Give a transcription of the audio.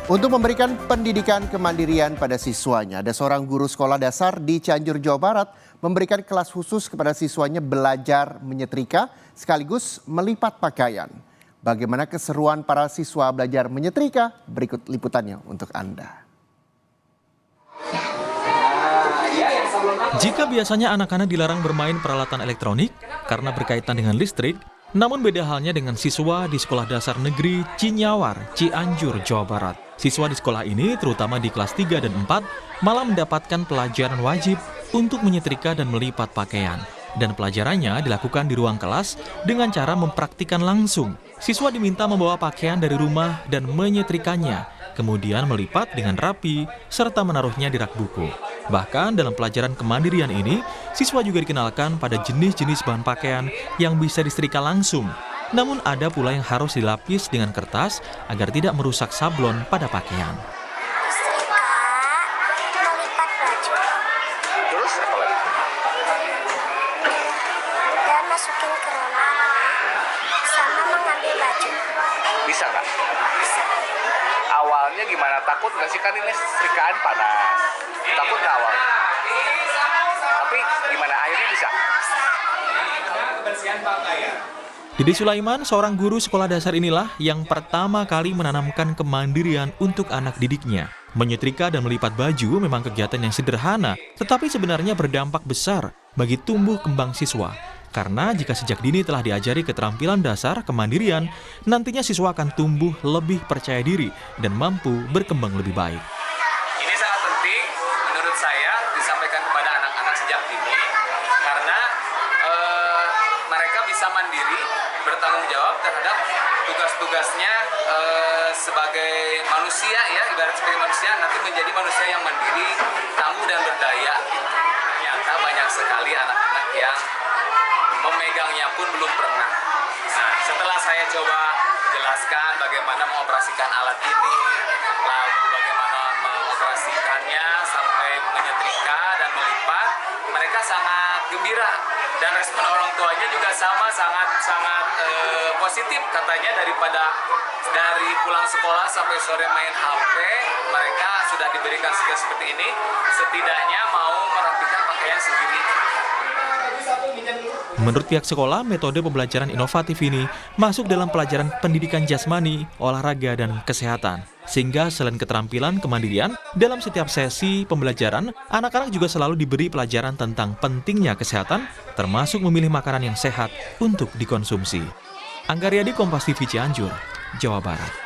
Untuk memberikan pendidikan kemandirian pada siswanya, ada seorang guru sekolah dasar di Cianjur, Jawa Barat memberikan kelas khusus kepada siswanya belajar menyetrika sekaligus melipat pakaian. Bagaimana keseruan para siswa belajar menyetrika? Berikut liputannya untuk Anda. Jika biasanya anak-anak dilarang bermain peralatan elektronik karena berkaitan dengan listrik, namun beda halnya dengan siswa di Sekolah Dasar Negeri Cinyawar, Cianjur, Jawa Barat. Siswa di sekolah ini, terutama di kelas 3 dan 4, malah mendapatkan pelajaran wajib untuk menyetrika dan melipat pakaian. Dan pelajarannya dilakukan di ruang kelas dengan cara mempraktikkan langsung. Siswa diminta membawa pakaian dari rumah dan menyetrikanya, kemudian melipat dengan rapi, serta menaruhnya di rak buku. Bahkan dalam pelajaran kemandirian ini, siswa juga dikenalkan pada jenis-jenis bahan pakaian yang bisa disetrika langsung. Namun ada pula yang harus dilapis dengan kertas agar tidak merusak sablon pada pakaian. Setrika, melipat baju. Terus apa lagi? Dan masukin ke ruangan sama mengambil baju. Bisa nggak? Awalnya gimana? Takut nggak sih? Kan ini setrikaan panas. Takut nggak awalnya? Tapi gimana? Akhirnya bisa? Kebersihan pakaian. Dede Sulaiman, seorang guru sekolah dasar inilah yang pertama kali menanamkan kemandirian untuk anak didiknya. Menyetrika dan melipat baju memang kegiatan yang sederhana, tetapi sebenarnya berdampak besar bagi tumbuh kembang siswa. Karena jika sejak dini telah diajari keterampilan dasar kemandirian, nantinya siswa akan tumbuh lebih percaya diri dan mampu berkembang lebih baik. Ini sangat penting menurut saya disampaikan kepada anak-anak sejak dini, karena mereka bisa mandiri, bertanggung jawab terhadap tugas-tugasnya sebagai manusia, ya, ibarat sebagai manusia nanti menjadi manusia yang mandiri, tangguh dan berdaya. Ternyata banyak sekali anak-anak yang memegangnya pun belum pernah. Nah, setelah saya coba jelaskan bagaimana mengoperasikan alat ini, lalu bagaimana mengoperasikannya sampai menyetrika dan melipat, mereka sangat gembira. Dan respon orang tuanya juga sama, sangat positif katanya, dari pulang sekolah sampai sore main HP, mereka sudah diberikan skill seperti ini, setidaknya mau merapikan pakaian sendiri. Menurut pihak sekolah, metode pembelajaran inovatif ini masuk dalam pelajaran pendidikan jasmani, olahraga, dan kesehatan. Sehingga selain keterampilan kemandirian, dalam setiap sesi pembelajaran, anak-anak juga selalu diberi pelajaran tentang pentingnya kesehatan, termasuk memilih makanan yang sehat untuk dikonsumsi. Angga Riyadi, Kompas TV, Cianjur, Jawa Barat.